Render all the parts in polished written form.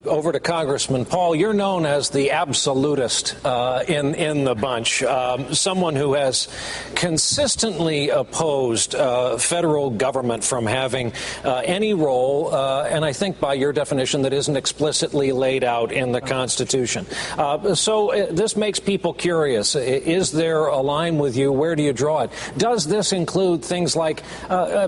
Over to Congressman Paul. You're known as the absolutist in the bunch, someone who has consistently opposed federal government from having any role, and I think by your definition that isn't explicitly laid out in the Constitution. So this makes people curious. Is there a line with you? Where do you draw it? Does this include things like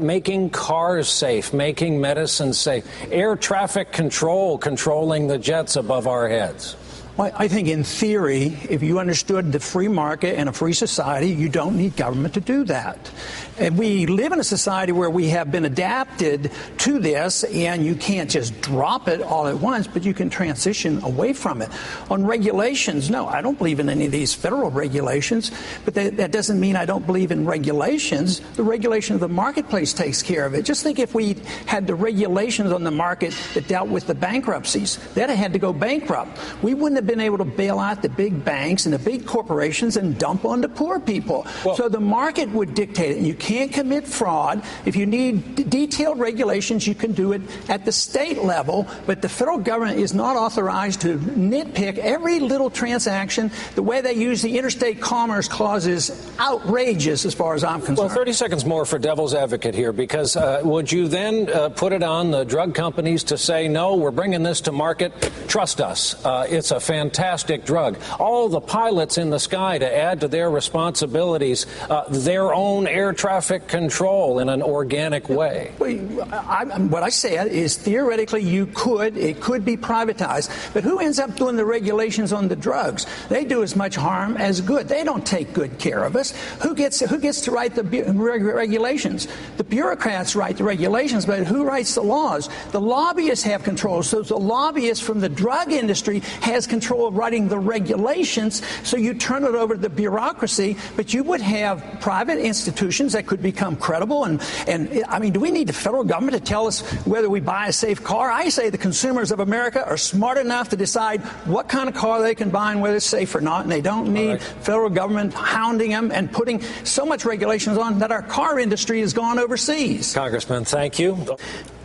making cars safe, making medicine safe, air traffic controlling the jets above our heads? Well, I think in theory, if you understood the free market and a free society, you don't need government to do that. And we live in a society where we have been adapted to this, and you can't just drop it all at once, but you can transition away from it. On regulations, no, I don't believe in any of these federal regulations, but that doesn't mean I don't believe in regulations. The regulation of the marketplace takes care of it. Just think if we had the regulations on the market that dealt with the bankruptcies, that had to go bankrupt. We wouldn't have been able to bail out the big banks and the big corporations and dump on the poor people. Well, so the market would dictate it, and you can't commit fraud. If you need detailed regulations, you can do it at the state level, but the federal government is not authorized to nitpick every little transaction. The way they use the interstate commerce clause is outrageous as far as I'm concerned. Well, 30 seconds more for devil's advocate here, because would you then put it on the drug companies to say, no, we're bringing this to market, trust us, it's a fantastic drug. All the pilots in the sky to add to their responsibilities, their own air traffic control in an organic way. What I said is theoretically it could be privatized, but who ends up doing the regulations on the drugs? They do as much harm as good. They don't take good care of us. Who gets to write the regulations? The bureaucrats write the regulations, but who writes the laws? The lobbyists have control. So the lobbyist from the drug industry has control of writing the regulations, so you turn it over to the bureaucracy, but you would have private institutions that could become credible. And I mean, do we need the federal government to tell us whether we buy a safe car? I say the consumers of America are smart enough to decide what kind of car they can buy and whether it's safe or not, and they don't need federal government hounding them and putting so much regulations on that our car industry has gone overseas. Congressman, thank you.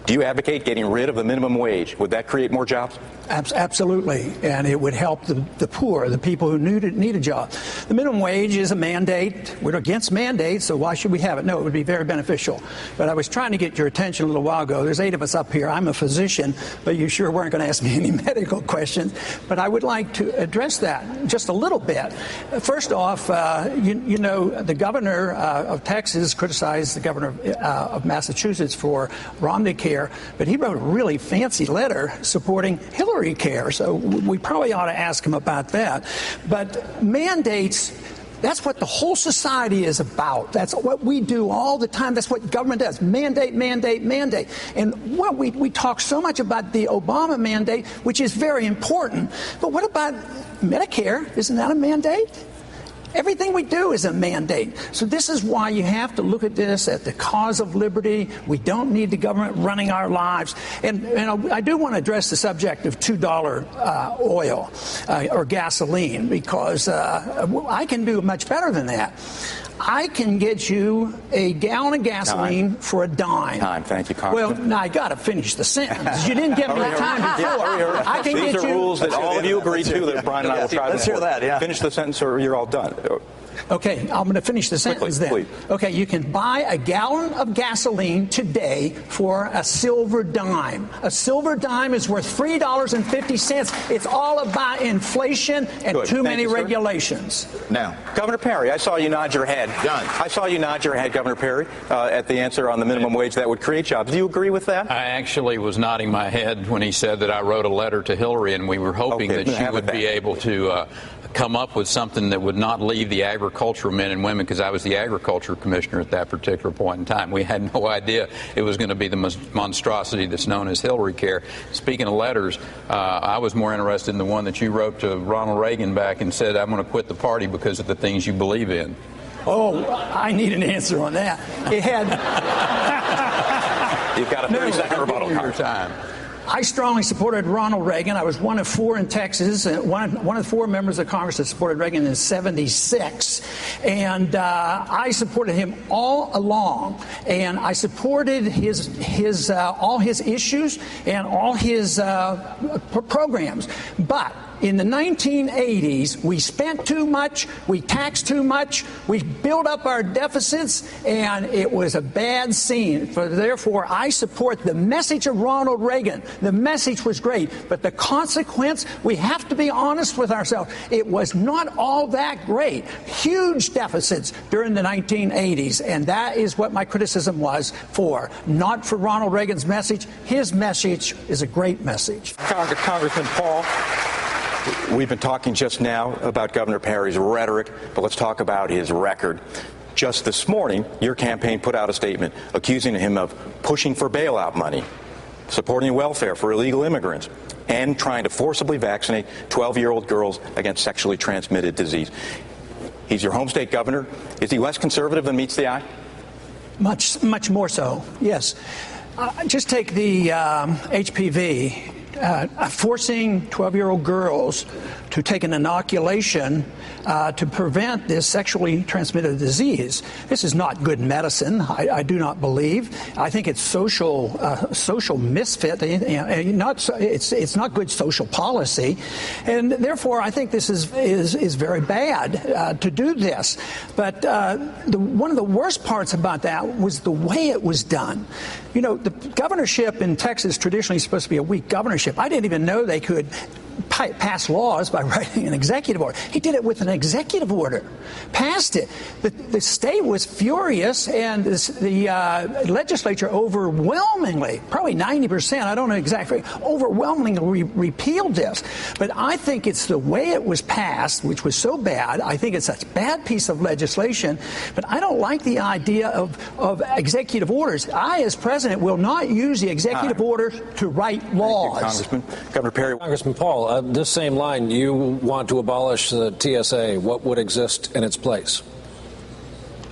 Do you advocate getting rid of the minimum wage? Would that create more jobs? Absolutely, and it would help the poor, the people who need a job. The minimum wage is a mandate. We're against mandates, so why should we have it? No, it would be very beneficial. But I was trying to get your attention a little while ago. There's 8 of us up here. I'm a physician, but you sure weren't going to ask me any medical questions. But I would like to address that just a little bit. First off, you know, the governor of Texas criticized the governor of Massachusetts for Romney Care, but he wrote a really fancy letter supporting Hillary Care, so we probably ought to ask him about that. But mandates, that's what the whole society is about. That's what we do all the time. That's what government does. Mandate, mandate, mandate. And what we talk so much about the Obama mandate, which is very important. But what about Medicare? Isn't that a mandate? Everything we do is a mandate. So this is why you have to look at this at the cause of liberty. We don't need the government running our lives. And I do want to address the subject of $2 oil or gasoline, because I can do much better than that. I can get you a gallon of gasoline for a dime. Thank you, Congressman. Well, now I got to finish the sentence. You didn't give me time before. I can These get are you rules that all of you agreed to that Brian and I will try to Let's hear that, yeah. Finish the sentence or you're all done. Okay, I'm going to finish the sentence then. Please. Okay, you can buy a gallon of gasoline today for a silver dime. A silver dime is worth $3.50. It's all about inflation and too many regulations. Now, Governor Perry, I saw you nod your head. Done. I saw you nod your head, Governor Perry, at the answer on the minimum wage that would create jobs. Do you agree with that? I actually was nodding my head when he said that I wrote a letter to Hillary, and we were hoping that she would be able to come up with something that would not leave the agricultural men and women, because I was the agriculture commissioner at that particular point in time. We had no idea it was going to be the monstrosity that's known as Hillary Care. Speaking of letters, I was more interested in the one that you wrote to Ronald Reagan back and said, I'm going to quit the party because of the things you believe in. Oh, I need an answer on that. It had... You've got a 30-second rebuttal time. I strongly supported Ronald Reagan. I was one of 4 in Texas, one of 4 members of Congress that supported Reagan in '76. And I supported him all along. And I supported all his issues and all his programs. But in the 1980s, we spent too much, we taxed too much, we built up our deficits, and it was a bad scene. Therefore, I support the message of Ronald Reagan. The message was great, but the consequence, we have to be honest with ourselves. It was not all that great. Huge deficits during the 1980s, and that is what my criticism was for. Not for Ronald Reagan's message. His message is a great message. Congressman Paul, we've been talking just now about Governor Perry's rhetoric, but let's talk about his record. Just this morning, your campaign put out a statement accusing him of pushing for bailout money, supporting welfare for illegal immigrants, and trying to forcibly vaccinate 12-year-old girls against sexually transmitted disease. He's your home state governor. Is he less conservative than meets the eye? Much more so, yes. Just take the HPV. Forcing 12-year-old girls to take an inoculation to prevent this sexually transmitted disease. This is not good medicine, I do not believe. I think it's social misfit. It's not good social policy, and therefore I think this is very bad to do this. But one of the worst parts about that was the way it was done. You know, the governorship in Texas traditionally is supposed to be a weak governorship. I didn't even know they could pass laws by writing an executive order. He did it with an executive order, passed it. The state was furious, and the legislature overwhelmingly, probably 90%, I don't know exactly, overwhelmingly repealed this. But I think it's the way it was passed, which was so bad. I think it's a bad piece of legislation, but I don't like the idea of executive orders. I, as president, will not use the executive order to write laws. Thank you, Congressman. Governor Perry. Congressman Paul, this same line, you want to abolish the TSA. What would exist in its place?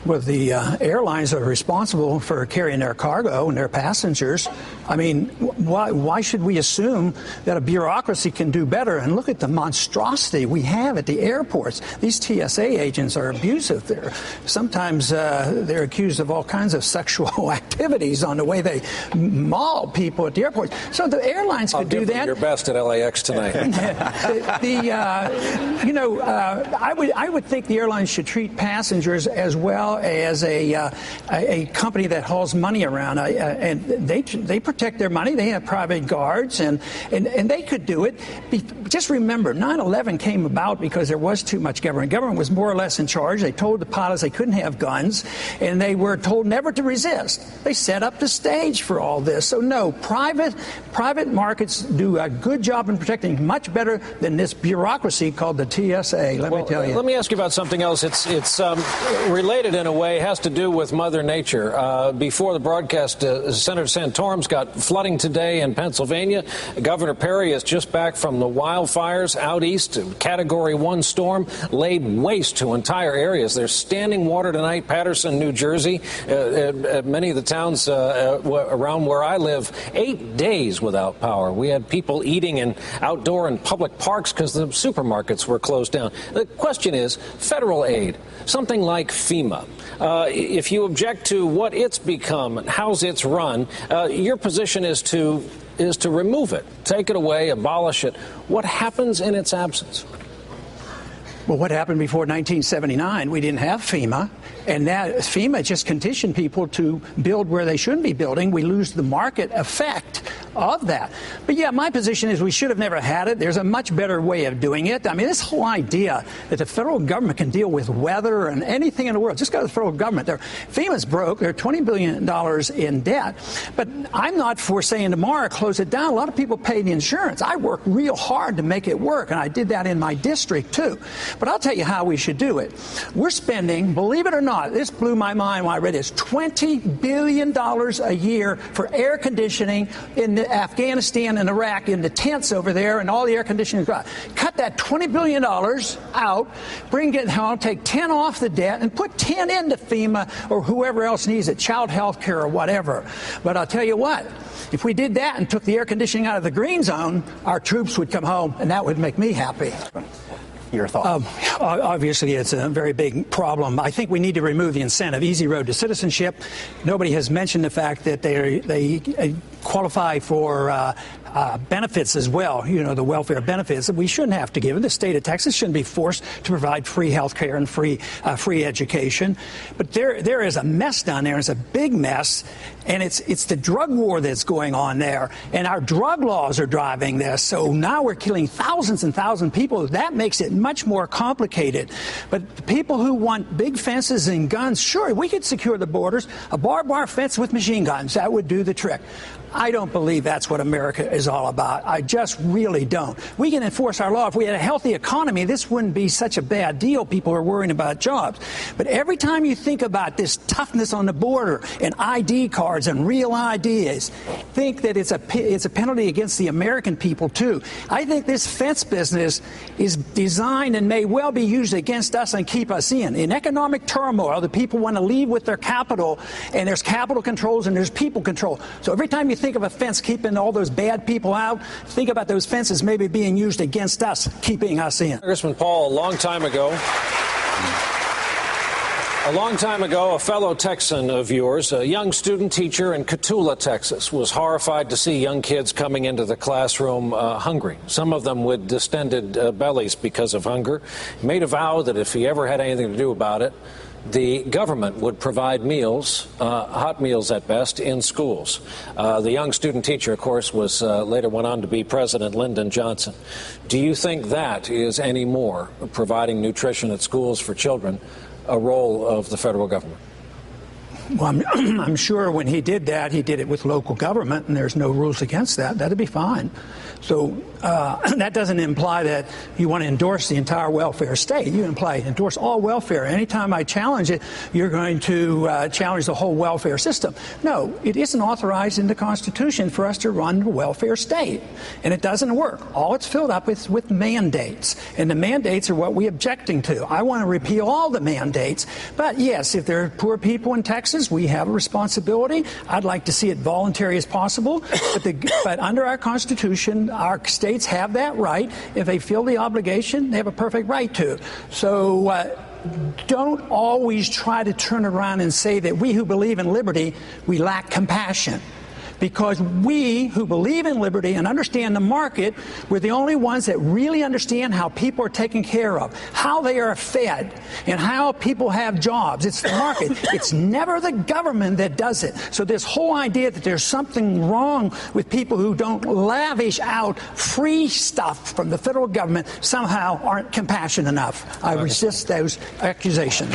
Well, the airlines are responsible for carrying their cargo and their passengers. I mean, why should we assume that a bureaucracy can do better? And look at the monstrosity we have at the airports. These TSA agents are abusive. Sometimes they're accused of all kinds of sexual activities on the way they maul people at the airports. So the airlines could do that. I'll give them your best at LAX tonight. I would think the airlines should treat passengers as well as a company that hauls money around, and they protect their money. They have private guards, and they could do it. Just remember, 9/11 came about because there was too much government. Government was more or less in charge. They told the pilots they couldn't have guns, and they were told never to resist. They set up the stage for all this. So no, private markets do a good job in protecting, much better than this bureaucracy called the TSA. Let me tell you. Let me ask you about something else. It's related in a way, has to do with Mother Nature. Before the broadcast, Senator Santorum's got flooding today in Pennsylvania. Governor Perry is just back from the wildfires out east. Category 1 storm laid waste to entire areas. There's standing water tonight. Paterson, New Jersey, many of the towns around where I live, 8 days without power. We had people eating in outdoor and public parks because the supermarkets were closed down. The question is, federal aid, something like FEMA. If you object to what it's become and how's it's run, your position is to remove it, take it away, abolish it. What happens in its absence? Well, what happened before 1979? We didn't have FEMA, and that FEMA just conditioned people to build where they shouldn't be building. We lose the market effect of that. But yeah, my position is we should have never had it. There's a much better way of doing it. I mean, this whole idea that the federal government can deal with weather and anything in the world, just go to the federal government. FEMA's broke. They're $20 billion in debt. But I'm not for saying tomorrow, close it down. A lot of people pay the insurance. I work real hard to make it work, and I did that in my district, too. But I'll tell you how we should do it. We're spending, believe it or not, this blew my mind when I read this, $20 billion a year for air conditioning in Afghanistan and Iraq in the tents over there and all the air conditioning. Cut that $20 billion out, bring it home, take 10 off the debt, and put 10 into FEMA or whoever else needs it, child health care or whatever. But I'll tell you what, if we did that and took the air conditioning out of the green zone, our troops would come home, and that would make me happy. Your thoughts? Obviously, it's a very big problem. I think we need to remove the incentive, easy road to citizenship. Nobody has mentioned the fact that they qualify for benefits as well, the welfare benefits that we shouldn't have to give them. The state of Texas shouldn't be forced to provide free health care and free education. But there is a mess down there. It's a big mess, and it's the drug war that's going on there. And our drug laws are driving this. So now we're killing thousands and thousands of people. That makes it much more complicated. But the people who want big fences and guns, sure, we could secure the borders. A barbed wire fence with machine guns, that would do the trick. I don't believe that's what America is all about. I just really don't. We can enforce our law. If we had a healthy economy, this wouldn't be such a bad deal. People are worrying about jobs. But every time you think about this toughness on the border and ID cards and real IDs, think that it's a penalty against the American people, too. I think this fence business is designed and may well be used against us and keep us in. In economic turmoil, the people want to leave with their capital, and there's capital controls and there's people control. So every time you think of a fence keeping all those bad people out, think about those fences maybe being used against us, keeping us in. Congressman Paul, a long time ago, a fellow Texan of yours, a young student teacher in Cotulla, Texas, was horrified to see young kids coming into the classroom hungry, some of them with distended bellies because of hunger. He made a vow that if he ever had anything to do about it, the government would provide meals, hot meals at best, in schools. The young student teacher, of course, was later went on to be President Lyndon Johnson. Do you think that is any more, providing nutrition at schools for children, a role of the federal government? Well, I'm sure when he did that, he did it with local government, and there's no rules against that. That'd be fine. So that doesn't imply that you want to endorse the entire welfare state. You endorse all welfare. Anytime I challenge it, you're going to challenge the whole welfare system. No, it isn't authorized in the Constitution for us to run a welfare state, and it doesn't work. All it's filled up with mandates, and the mandates are what we're objecting to. I want to repeal all the mandates, but yes, if there are poor people in Texas, we have a responsibility. I'd like to see it voluntary as possible, but under our Constitution, our states have that right. If they feel the obligation, they have a perfect right to. So don't always try to turn around and say that we who believe in liberty, we lack compassion. Because we who believe in liberty and understand the market, we're the only ones that really understand how people are taken care of, how they are fed, and how people have jobs. It's the market. It's never the government that does it. So this whole idea that there's something wrong with people who don't lavish out free stuff from the federal government somehow aren't compassionate enough. I resist those accusations.